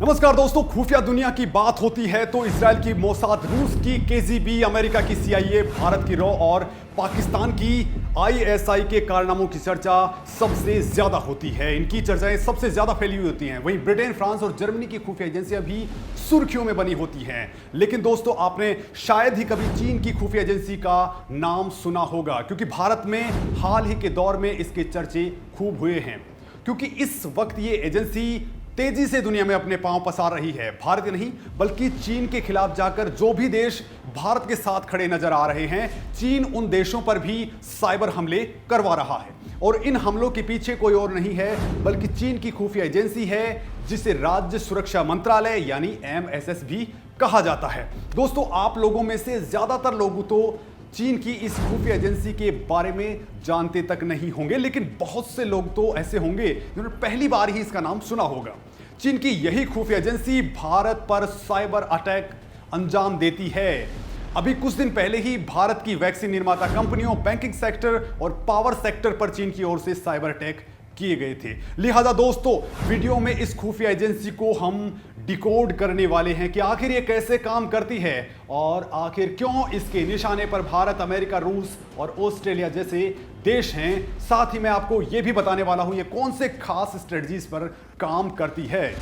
नमस्कार दोस्तों, खुफिया दुनिया की बात होती है तो इजराइल की मोसाद, रूस की केजीबी, अमेरिका की सीआईए, भारत की रॉ और पाकिस्तान की आईएसआई के कारनामों की चर्चा सबसे ज्यादा होती है। इनकी चर्चाएं सबसे ज्यादा फैली हुई होती हैं। वहीं ब्रिटेन, फ्रांस और जर्मनी की खुफिया एजेंसियां भी सुर्खियों में बनी होती हैं। लेकिन दोस्तों, आपने शायद ही कभी चीन की खुफिया एजेंसी का नाम सुना होगा, क्योंकि भारत में हाल ही के दौर में इसके चर्चे खूब हुए हैं। क्योंकि इस वक्त ये एजेंसी तेजी से दुनिया में अपने पांव पसार रही है। भारत ही नहीं बल्कि चीन के खिलाफ जाकर जो भी देश भारत के साथ खड़े नजर आ रहे हैं, चीन उन देशों पर भी साइबर हमले करवा रहा है। और इन हमलों के पीछे कोई और नहीं है बल्कि चीन की खुफिया एजेंसी है, जिसे राज्य सुरक्षा मंत्रालय यानी MSS भी कहा जाता है। दोस्तों, आप लोगों में से ज्यादातर लोग तो चीन की इस खुफिया एजेंसी के बारे में जानते तक नहीं होंगे, लेकिन बहुत से लोग तो ऐसे होंगे जिन्होंने पहली बार ही इसका नाम सुना होगा। चीन की यही खुफिया एजेंसी भारत पर साइबर अटैक अंजाम देती है। अभी कुछ दिन पहले ही भारत की वैक्सीन निर्माता कंपनियों, बैंकिंग सेक्टर और पावर सेक्टर पर चीन की ओर से साइबर अटैक किए गए थे। लिहाजा दोस्तों, वीडियो में इस खुफिया एजेंसी को हम डिकोड करने वाले हैं कि आखिर ये कैसे काम करती है और आखिर क्यों इसके निशाने पर भारत, अमेरिका, रूस और ऑस्ट्रेलिया जैसे देश हैं। साथ ही मैं आपको यह भी बताने वाला हूं ये कौन से खास स्ट्रेटजीज पर काम करती है।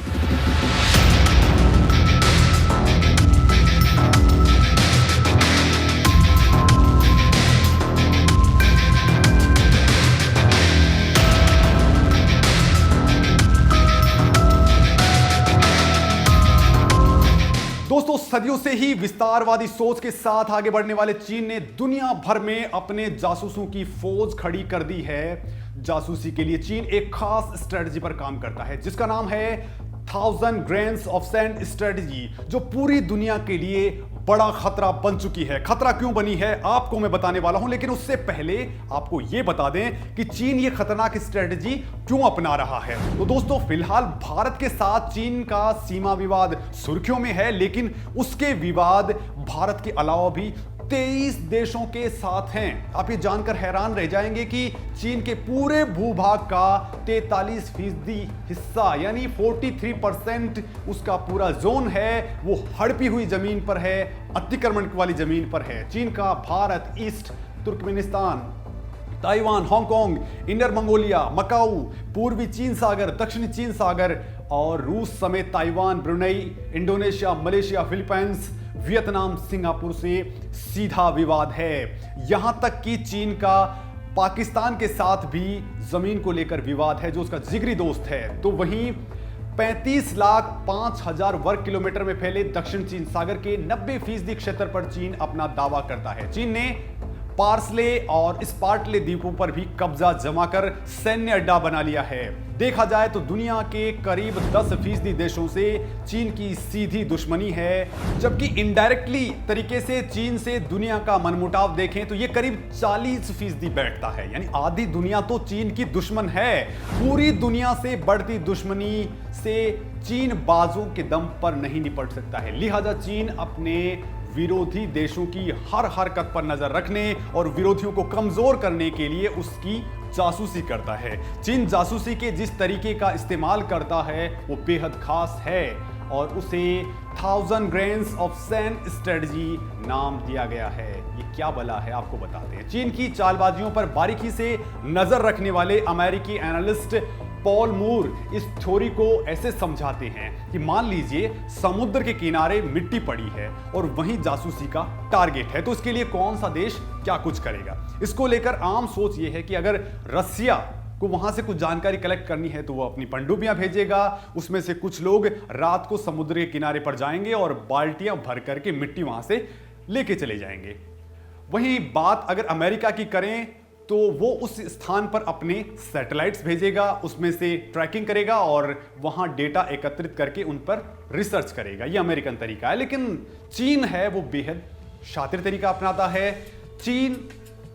दोस्तों, सदियों से ही विस्तारवादी सोच के साथ आगे बढ़ने वाले चीन ने दुनिया भर में अपने जासूसों की फौज खड़ी कर दी है। जासूसी के लिए चीन एक खास स्ट्रेटजी पर काम करता है, जिसका नाम है 1000 ग्रेन्स ऑफ सैंड स्ट्रेटजी, जो पूरी दुनिया के लिए बड़ा खतरा बन चुकी है। खतरा क्यों बनी है आपको मैं बताने वाला हूं, लेकिन उससे पहले आपको यह बता दें कि चीन ये खतरनाक स्ट्रेटजी क्यों अपना रहा है। तो दोस्तों, फिलहाल भारत के साथ चीन का सीमा विवाद सुर्खियों में है, लेकिन उसके विवाद भारत के अलावा भी 23 देशों के साथ हैं। आप ये जानकर हैरान रह जाएंगे कि चीन के पूरे भूभाग का 43% हिस्सा यानी 43% उसका पूरा जोन है, वो हड़पी हुई जमीन पर है, अतिक्रमण वाली जमीन पर है। चीन का Bharat, east Turkmenistan, Taiwan, Hong Kong, inner Mongolia, Macau, पूर्वी चीन सागर, दक्षिणी चीन सागर और रूस समेत Taiwan, Brunei, Indonesia, Malaysia, Philippines, Vietnam, Singapore से सीधा विवाद है। यहां तक कि चीन का पाकिस्तान के साथ भी जमीन को लेकर विवाद है, जो उसका जिगरी दोस्त है। तो वहीं 35,05,000 वर्ग किलोमीटर में फैले दक्षिण चीन सागर के 90% क्षेत्र पर चीन अपना दावा करता है। चीन ने पार्सले और स्पार्टले द्वीपों पर भी कब्जा जमाकर सैन्य अड्डा बना लिया है। देखा जाए तो दुनिया के करीब 10% देशों से चीन की सीधी दुश्मनी है, जबकि इनडायरेक्टली तरीके से चीन से दुनिया का मनमुटाव देखें तो यह करीब 40% बैठता है। यानी आधी दुनिया तो चीन की दुश्मन है। पूरी दुनिया से बढ़ती दुश्मनी से चीन बाजू के दम पर नहीं निपट सकता है। लिहाजा चीन अपने विरोधी देशों की हर हरकत पर नजर रखने और विरोधियों को कमजोर करने के लिए उसकी जासूसी करता है। चीन जासूसी के जिस तरीके का इस्तेमाल करता है वो बेहद खास है और उसे 1000 ग्रेन्स ऑफ सैंड स्ट्रेटजी नाम दिया गया है। ये क्या भला है आपको बताते हैं। चीन की चालबाजियों पर बारीकी से नजर रखने वाले अमेरिकी एनालिस्ट पॉल मूर इस थ्योरी को ऐसे समझाते हैं कि मान लीजिए समुद्र के किनारे मिट्टी पड़ी है और वहीं जासूसी का टारगेट है, तो इसके लिए कौन सा देश क्या कुछ करेगा। इसको लेकर आम सोच यह है कि अगर रसिया को वहां से कुछ जानकारी कलेक्ट करनी है तो वो अपनी पनडुब्बियां भेजेगा, उसमें से कुछ लोग रात को समुद्र के किनारे पर जाएंगे और बाल्टियां भर करके मिट्टी वहां से लेके चले जाएंगे। वहीं बात अगर अमेरिका की करें तो वो उस स्थान पर अपने सैटेलाइट्स भेजेगा, उसमें से ट्रैकिंग करेगा और वहां डेटा एकत्रित करके उन पर रिसर्च करेगा। ये अमेरिकन तरीका है। लेकिन चीन है वो बेहद शातिर तरीका अपनाता है। चीन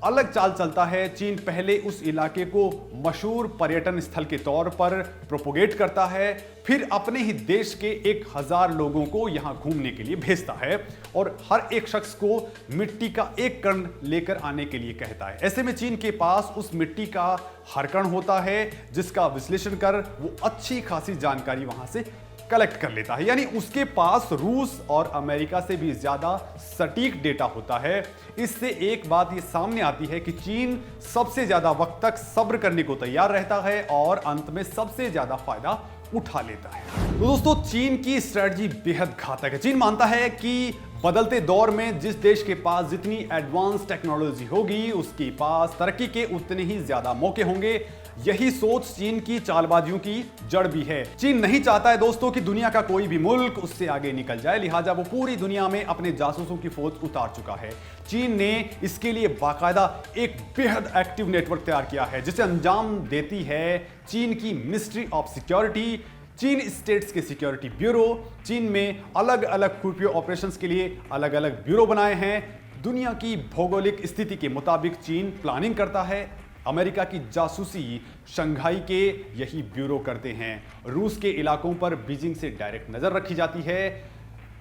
अलग चाल चलता है। चीन पहले उस इलाके को मशहूर पर्यटन स्थल के तौर पर प्रोपोगेट करता है, फिर अपने ही देश के 1000 लोगों को यहां घूमने के लिए भेजता है और हर एक शख्स को मिट्टी का एक कण लेकर आने के लिए कहता है। ऐसे में चीन के पास उस मिट्टी का हर कण होता है जिसका विश्लेषण कर वो अच्छी खासी जानकारी वहां से कलेक्ट कर लेता है, यानी उसके पास रूस और अमेरिका से भी ज्यादा सटीक डेटा होता है। इससे एक बात ये सामने आती है कि चीन सबसे ज्यादा वक्त तक सब्र करने को तैयार रहता है और अंत में सबसे ज्यादा फायदा उठा लेता है। तो दोस्तों, चीन की स्ट्रेटजी बेहद घातक है। चीन मानता है कि बदलते दौर में जिस देश के पास जितनी एडवांस टेक्नोलॉजी होगी, उसके पास तरक्की के उतने ही ज्यादा मौके होंगे। यही सोच चीन की चालबाजियों की जड़ भी है। चीन नहीं चाहता है दोस्तों कि दुनिया का कोई भी मुल्क उससे आगे निकल जाए, लिहाजा वो पूरी दुनिया में अपने जासूसों की फौज उतार चुका है। चीन ने इसके लिए बाकायदा एक बेहद एक्टिव नेटवर्क तैयार किया है, जिसे अंजाम देती है चीन की मिनिस्ट्री ऑफ सिक्योरिटी, चीन स्टेट्स के सिक्योरिटी ब्यूरो। चीन में अलग अलग खुफिया ऑपरेशंस के लिए अलग अलग ब्यूरो बनाए हैं। दुनिया की भौगोलिक स्थिति के मुताबिक चीन प्लानिंग करता है। अमेरिका की जासूसी शंघाई के यही ब्यूरो करते हैं। रूस के इलाकों पर बीजिंग से डायरेक्ट नजर रखी जाती है,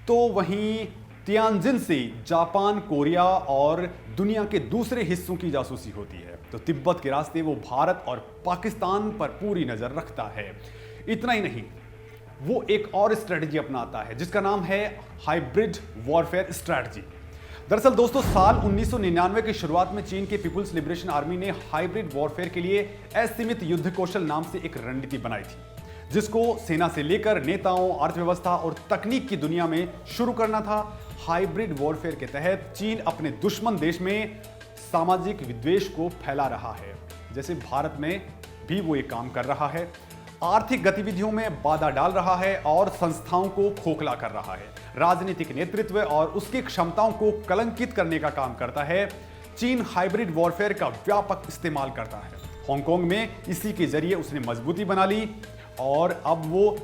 तो वहीं तियानजिन से जापान, कोरिया और दुनिया के दूसरे हिस्सों की जासूसी होती है। तो तिब्बत के रास्ते वो भारत और पाकिस्तान पर पूरी नजर रखता है। इतना ही नहीं, वो एक और स्ट्रेटजी अपनाता है जिसका नाम है हाइब्रिड वॉरफेयर स्ट्रेटजी। दरअसल दोस्तों, साल 1999 की शुरुआत में चीन के पीपुल्स लिबरेशन आर्मी ने हाइब्रिड वॉरफेयर के लिए असीमित युद्ध कौशल नाम से एक रणनीति बनाई थी, जिसको सेना से लेकर नेताओं, अर्थव्यवस्था और तकनीक की दुनिया में शुरू करना था। हाइब्रिड वॉरफेयर के तहत चीन अपने दुश्मन देश में सामाजिक विद्वेष को फैला रहा है, जैसे भारत में भी वो ये काम कर रहा है। आर्थिक गतिविधियों में बाधा डाल रहा है और संस्थाओं को खोखला कर रहा है। राजनीतिक नेतृत्व और उसकी क्षमताओं को कलंकित करने का काम करता है। चीन हाइब्रिड वॉरफेयर का व्यापक इस्तेमाल करता है। हांगकांग में इसी के जरिए उसने मजबूती बना ली और अब वो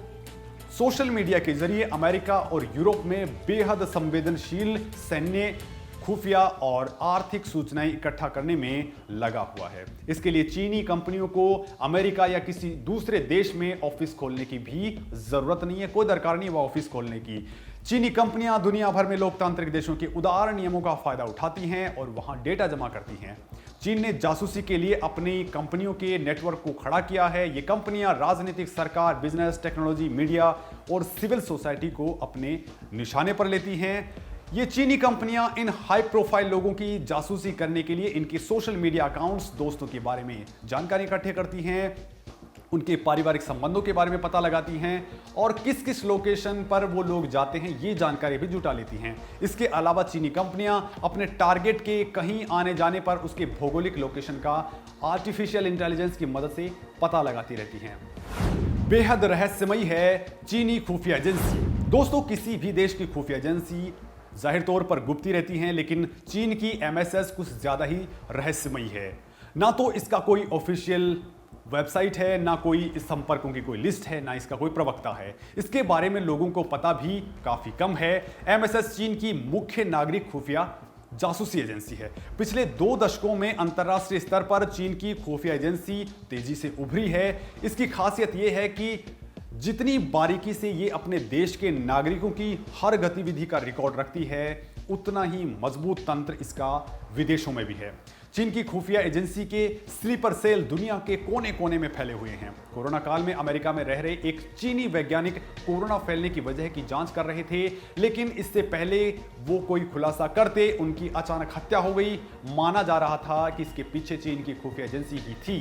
सोशल मीडिया के जरिए अमेरिका और यूरोप में बेहद संवेदनशील सैन्य, खुफिया और आर्थिक सूचनाएं इकट्ठा करने में लगा हुआ है। इसके लिए चीनी कंपनियों को अमेरिका या किसी दूसरे देश में ऑफिस खोलने की भी जरूरत नहीं है, कोई दरकार नहीं है वो ऑफिस खोलने की। चीनी कंपनियां दुनिया भर में लोकतांत्रिक देशों के उदार नियमों का फायदा उठाती हैं और वहां डेटा जमा करती हैं। चीन ने जासूसी के लिए अपनी कंपनियों के नेटवर्क को खड़ा किया है। ये कंपनियां राजनीतिक, सरकार, बिजनेस, टेक्नोलॉजी, मीडिया और सिविल सोसाइटी को अपने निशाने पर लेती हैं। ये चीनी कंपनियां इन हाई प्रोफाइल लोगों की जासूसी करने के लिए इनके सोशल मीडिया अकाउंट्स, दोस्तों के बारे में जानकारी इकट्ठे करती हैं, उनके पारिवारिक संबंधों के बारे में पता लगाती हैं और किस किस लोकेशन पर वो लोग जाते हैं ये जानकारी भी जुटा लेती हैं। इसके अलावा चीनी कंपनियां अपने टारगेट के कहीं आने जाने पर उसके भौगोलिक लोकेशन का आर्टिफिशियल इंटेलिजेंस की मदद से पता लगाती रहती हैं। बेहद रहस्यमयी है चीनी खुफिया एजेंसी। दोस्तों, किसी भी देश की खुफिया एजेंसी जाहिर तौर पर गुप्ती रहती हैं, लेकिन चीन की MSS कुछ ज्यादा ही रहस्यमयी है। ना तो इसका कोई ऑफिशियल वेबसाइट है, ना कोई इस संपर्कों की कोई लिस्ट है, ना इसका कोई प्रवक्ता है। इसके बारे में लोगों को पता भी काफी कम है। MSS चीन की मुख्य नागरिक खुफिया जासूसी एजेंसी है। पिछले 2 दशकों में अंतर्राष्ट्रीय स्तर पर चीन की खुफिया एजेंसी तेजी से उभरी है। इसकी खासियत यह है कि जितनी बारीकी से ये अपने देश के नागरिकों की हर गतिविधि का रिकॉर्ड रखती है, उतना ही मजबूत तंत्र इसका विदेशों में भी है। चीन की खुफिया एजेंसी के स्लीपर सेल दुनिया के कोने कोने में फैले हुए हैं। कोरोना काल में अमेरिका में रह रहे एक चीनी वैज्ञानिक कोरोना फैलने की वजह की जांच कर रहे थे, लेकिन इससे पहले वो कोई खुलासा करते उनकी अचानक हत्या हो गई। माना जा रहा था कि इसके पीछे चीन की खुफिया एजेंसी ही थी।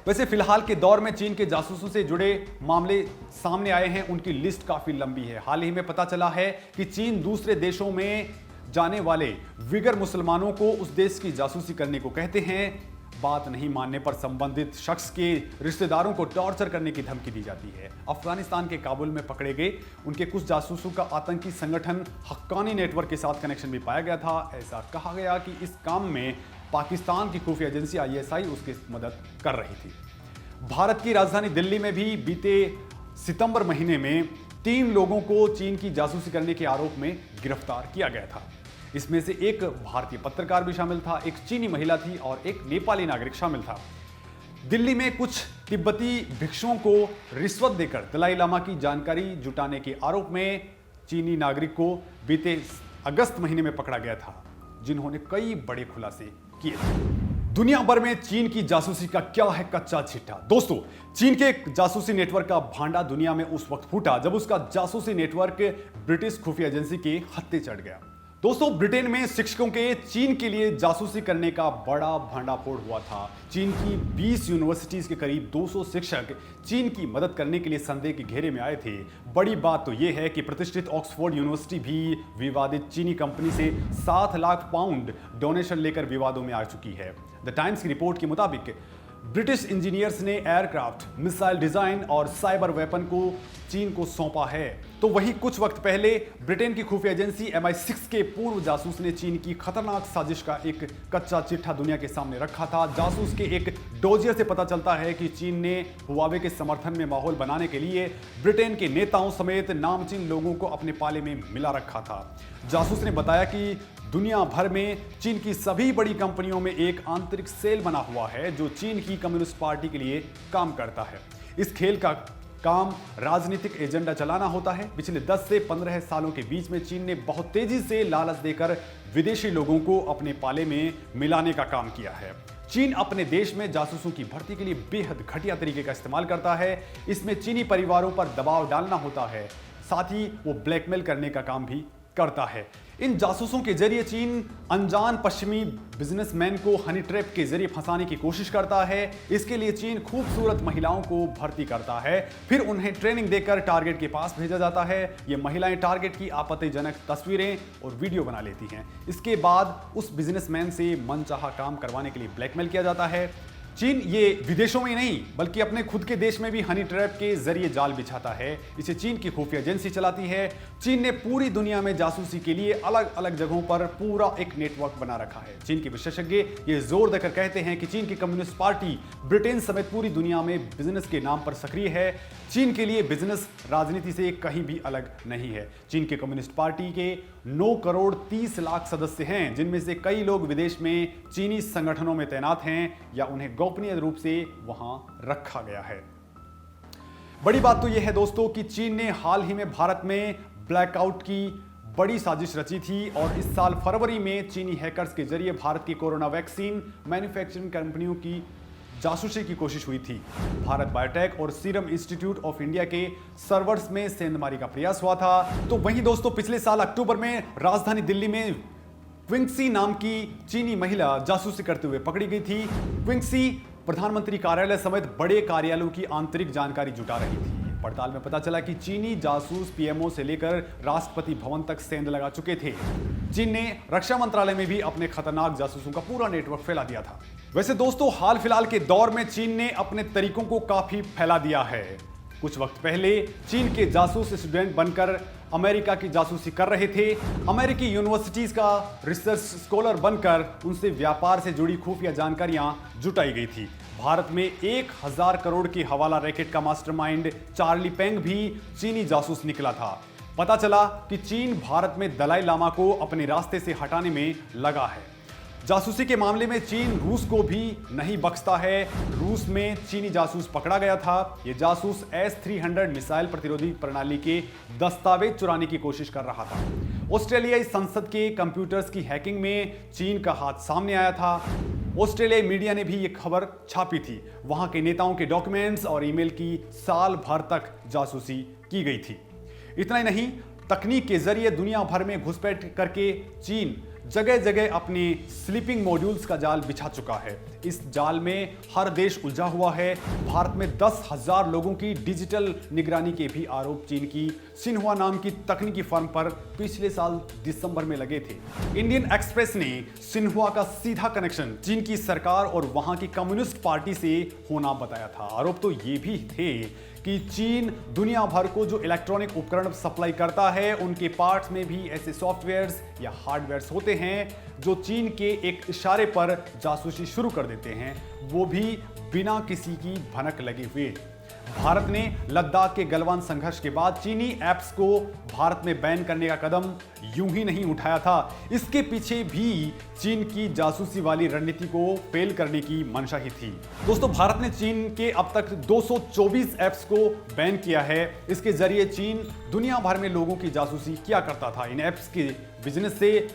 वैसे फिलहाल के दौर में चीन के जासूसों से जुड़े मामले सामने आए हैं, उनकी लिस्ट काफी लंबी है। हाल ही में पता चला है कि चीन दूसरे देशों में जाने वाले विगर मुसलमानों को उस देश की जासूसी करने को कहते हैं। बात नहीं मानने पर संबंधित शख्स के रिश्तेदारों को टॉर्चर करने की धमकी दी जाती है। अफगानिस्तान के काबुल में पकड़े गए उनके कुछ जासूसों का आतंकी संगठन हक्कानी नेटवर्क के साथ कनेक्शन भी पाया गया था। ऐसा कहा गया कि इस काम में पाकिस्तान की खुफिया एजेंसी ISI उसकी मदद कर रही थी। भारत की राजधानी दिल्ली में भी बीते सितंबर महीने में 3 लोगों को चीन की जासूसी करने के आरोप में गिरफ्तार किया गया था। इसमें से एक भारतीय पत्रकार भी शामिल था, एक चीनी महिला थी और एक नेपाली नागरिक शामिल था। दिल्ली में कुछ तिब्बती भिक्षुओं को रिश्वत देकर दलाई लामा की जानकारी जुटाने के आरोप में चीनी नागरिक को बीते अगस्त महीने में पकड़ा गया था, जिन्होंने कई बड़े खुलासे किए थे। दुनिया भर में चीन की जासूसी का क्या है कच्चा चिट्ठा। दोस्तों, चीन के एक जासूसी नेटवर्क का भांडा दुनिया में उस वक्त फूटा जब उसका जासूसी नेटवर्क ब्रिटिश खुफिया एजेंसी के हत्थे चढ़ गया। दोस्तों, ब्रिटेन में शिक्षकों के चीन के लिए जासूसी करने का बड़ा भांडाफोड़ हुआ था। चीन की 20 यूनिवर्सिटीज के करीब 200 शिक्षक चीन की मदद करने के लिए संदेह के घेरे में आए थे। बड़ी बात तो यह है कि प्रतिष्ठित ऑक्सफोर्ड यूनिवर्सिटी भी विवादित चीनी कंपनी से 7 लाख पाउंड डोनेशन लेकर विवादों में आ चुकी है। द टाइम्स की रिपोर्ट के मुताबिक ब्रिटिश इंजीनियर्स ने एयरक्राफ्ट, मिसाइल डिजाइन और साइबर वेपन को चीन को सौंपा है। तो वही कुछ वक्त पहले ब्रिटेन की खुफिया एजेंसी MI6 के पूर्व जासूस ने चीन की खतरनाक साजिश का एक कच्चा चिट्ठा दुनिया के सामने रखा था। जासूस के एक डोजियर से पता चलता है कि चीन ने हुआवे के समर्थन में माहौल बनाने के लिए ब्रिटेन के नेताओं समेत नामचीन लोगों को अपने पाले में मिला रखा था। जासूस ने बताया कि दुनिया भर में चीन की सभी बड़ी कंपनियों में एक आंतरिक सेल बना हुआ है जो चीन की कम्युनिस्ट पार्टी के लिए काम करता है। इस खेल का काम राजनीतिक एजेंडा चलाना होता है। पिछले 10 से 15 सालों के बीच में चीन ने बहुत तेजी से लालच देकर विदेशी लोगों को अपने पाले में मिलाने का काम किया है। चीन अपने देश में जासूसों की भर्ती के लिए बेहद घटिया तरीके का इस्तेमाल करता है। इसमें चीनी परिवारों पर दबाव डालना होता है, साथ ही वो ब्लैकमेल करने का काम भी करता है। इन जासूसों के जरिए चीन अनजान पश्चिमी बिजनेसमैन को हनी ट्रैप के जरिए फंसाने की कोशिश करता है। इसके लिए चीन खूबसूरत महिलाओं को भर्ती करता है, फिर उन्हें ट्रेनिंग देकर टारगेट के पास भेजा जाता है। ये महिलाएं टारगेट की आपत्तिजनक तस्वीरें और वीडियो बना लेती हैं। इसके बाद उस बिजनेसमैन से मनचाहा काम करवाने के लिए ब्लैकमेल किया जाता है। चीन ये विदेशों में ही नहीं बल्कि अपने खुद के देश में भी हनी ट्रैप के जरिए जाल बिछाता है। इसे चीन की खुफिया एजेंसी चलाती है। चीन ने पूरी दुनिया में जासूसी के लिए अलग अलग जगहों पर पूरा एक नेटवर्क बना रखा है। चीन के विशेषज्ञ ये जोर देकर कहते हैं कि चीन की कम्युनिस्ट पार्टी ब्रिटेन समेत पूरी दुनिया में बिजनेस के नाम पर सक्रिय है। चीन के लिए बिजनेस राजनीति से कहीं भी अलग नहीं है। चीन के कम्युनिस्ट पार्टी के 9 करोड़ 30 लाख सदस्य हैं, जिनमें से कई लोग विदेश में चीनी संगठनों में तैनात हैं या उन्हें गोपनीय रूप से वहां रखा गया है। बड़ी बात तो यह है दोस्तों कि चीन ने हाल ही में भारत में ब्लैकआउट की बड़ी साजिश रची थी और इस साल फरवरी में चीनी हैकर्स के जरिए भारत की कोरोना वैक्सीन मैन्युफैक्चरिंग कंपनियों की जासूसी की कोशिश हुई थी। भारत बायोटेक और सीरम इंस्टीट्यूट ऑफ इंडिया के सर्वर्स में सेंधमारी का प्रयास हुआ था। तो वहीं दोस्तों, पिछले साल अक्टूबर में राजधानी दिल्ली में क्विंगसी नाम की चीनी महिला जासूसी करते हुए पकड़ी गई थी। क्विंगसी प्रधानमंत्री कार्यालय समेत बड़े कार्यालयों की आंतरिक जानकारी जुटा रही थी। पड़ताल में पता चला कि चीनी जासूस पीएमओ से लेकर राष्ट्रपति भवन तक सेंध लगा चुके थे। चीन ने रक्षा मंत्रालय में भी अपने खतरनाक जासूसों का पूरा नेटवर्क फैला दिया था। वैसे दोस्तों, हाल फिलहाल के दौर में चीन ने अपने तरीकों को काफी फैला दिया है। कुछ वक्त पहले चीन के जासूस स्टूडेंट बनकर अमेरिका की जासूसी कर रहे थे। अमेरिकी यूनिवर्सिटीज का रिसर्च स्कॉलर बनकर उनसे व्यापार से जुड़ी खुफिया जानकारियां जुटाई गई थी। भारत में 1000 करोड़ की हवाला रैकेट का मास्टरमाइंड चार्ली पेंग भी चीनी जासूस निकला था। पता चला कि चीन भारत में दलाई लामा को अपने रास्ते से हटाने में लगा है। जासूसी के मामले में चीन रूस को भी नहीं बख्शता है। रूस में चीनी जासूस पकड़ा गया था। यह जासूस S-300 मिसाइल प्रतिरोधी प्रणाली के दस्तावेज चुराने की कोशिश कर रहा था। ऑस्ट्रेलियाई संसद के कंप्यूटर्स की हैकिंग में चीन का हाथ सामने आया था। ऑस्ट्रेलियाई मीडिया ने भी यह खबर छापी थी। वहां के नेताओं के डॉक्यूमेंट्स और ईमेल की साल भर तक जासूसी की गई थी। इतना ही नहीं, तकनीक के जरिए दुनिया भर में घुसपैठ करके चीन जगह जगह अपने स्लीपिंग मॉड्यूल्स का जाल बिछा चुका है। इस जाल में हर देश उलझा हुआ है। भारत में 10,000 लोगों की डिजिटल निगरानी के भी आरोप चीन की सिन्हुआ नाम की तकनीकी फर्म पर पिछले साल दिसंबर में लगे थे। इंडियन एक्सप्रेस ने सिन्हुआ का सीधा कनेक्शन चीन की सरकार और वहां की कम्युनिस्ट पार्टी से होना बताया था। आरोप तो ये भी थे कि चीन दुनिया भर को जो इलेक्ट्रॉनिक उपकरण सप्लाई करता है, उनके पार्ट्स में भी ऐसे सॉफ्टवेयर्स या हार्डवेयर्स होते हैं जो चीन के एक इशारे पर जासूसी शुरू कर देते हैं, वो भी बिना किसी की भनक लगे हुए। भारत ने लद्दाख के गलवान संघर्ष के बाद चीनी ऐप्स को भारत में बैन करने का कदम यूं ही नहीं उठाया था। इसके पीछे भी चीन की जासूसी वाली रणनीति को फेल करने की मंशा ही थी। दोस्तों, भारत ने चीन के अब तक 224 ऐप्स को बैन किया है। इसके जरिए चीन दुनिया भर में लोगों की जासूसी किया करता था। इन ऐप्स के बिजनेस से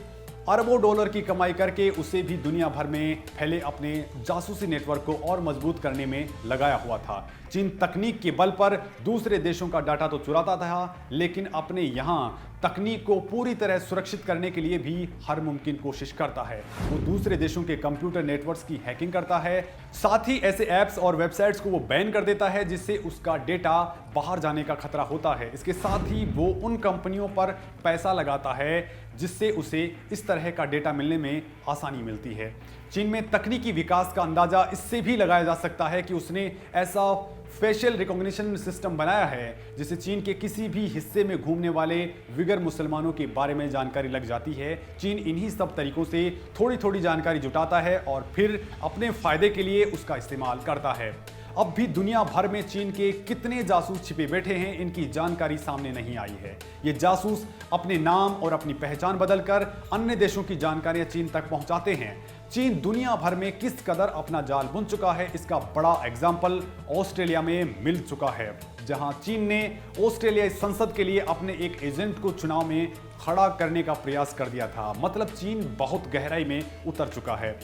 अरबों डॉलर की कमाई करके उसे भी दुनिया भर में फैले अपने जासूसी नेटवर्क को और मजबूत करने में लगाया हुआ था। चीन तकनीक के बल पर दूसरे देशों का डाटा तो चुराता था, लेकिन अपने यहां तकनीक को पूरी तरह सुरक्षित करने के लिए भी हर मुमकिन कोशिश करता है। वो दूसरे देशों के कंप्यूटर नेटवर्क्स की हैकिंग करता है, साथ ही ऐसे ऐप्स और वेबसाइट्स को वो बैन कर देता है जिससे उसका डेटा बाहर जाने का खतरा होता है। इसके साथ ही वो उन कंपनियों पर पैसा लगाता है जिससे उसे इस तरह का डेटा मिलने में आसानी मिलती है। चीन में तकनीकी विकास का अंदाजा इससे भी लगाया जा सकता है कि उसने ऐसा फेशियल रिकॉग्निशन सिस्टम बनाया है जिससे चीन के किसी भी हिस्से में घूमने वाले विगर मुसलमानों के बारे में जानकारी लग जाती है। चीन इन्हीं सब तरीकों से थोड़ी थोड़ी जानकारी जुटाता है और फिर अपने फायदे के लिए उसका इस्तेमाल करता है। अब भी दुनिया भर में चीन के कितने जासूस छिपे बैठे हैं, इनकी जानकारी सामने नहीं आई है। ये जासूस अपने नाम और अपनी पहचान बदलकर अन्य देशों की जानकारियां चीन तक पहुंचाते हैं। चीन दुनिया भर में किस कदर अपना जाल बुन चुका है, इसका बड़ा एग्जाम्पल ऑस्ट्रेलिया में मिल चुका है, जहां चीन ने ऑस्ट्रेलियाई संसद के लिए अपने एक एजेंट को चुनाव में खड़ा करने का प्रयास कर दिया था। मतलब चीन बहुत गहराई में उतर चुका है।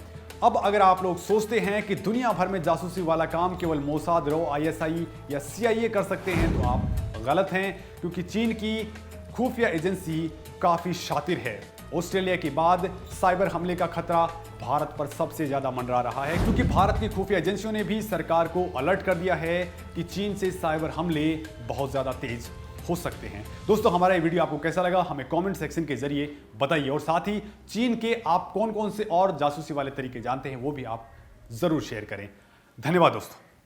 अब अगर आप लोग सोचते हैं कि दुनिया भर में जासूसी वाला काम केवल मोसाद, रॉ, आईएसआई या सीआईए कर सकते हैं, तो आप गलत हैं, क्योंकि चीन की खुफिया एजेंसी काफी शातिर है। ऑस्ट्रेलिया के बाद साइबर हमले का खतरा भारत पर सबसे ज्यादा मंडरा रहा है, क्योंकि भारत की खुफिया एजेंसियों ने भी सरकार को अलर्ट कर दिया है कि चीन से साइबर हमले बहुत ज्यादा तेज हो सकते हैं। दोस्तों, हमारा ये वीडियो आपको कैसा लगा हमें कमेंट सेक्शन के जरिए बताइए, और साथ ही चीन के आप कौन कौन से और जासूसी वाले तरीके जानते हैं वो भी आप जरूर शेयर करें। धन्यवाद दोस्तों।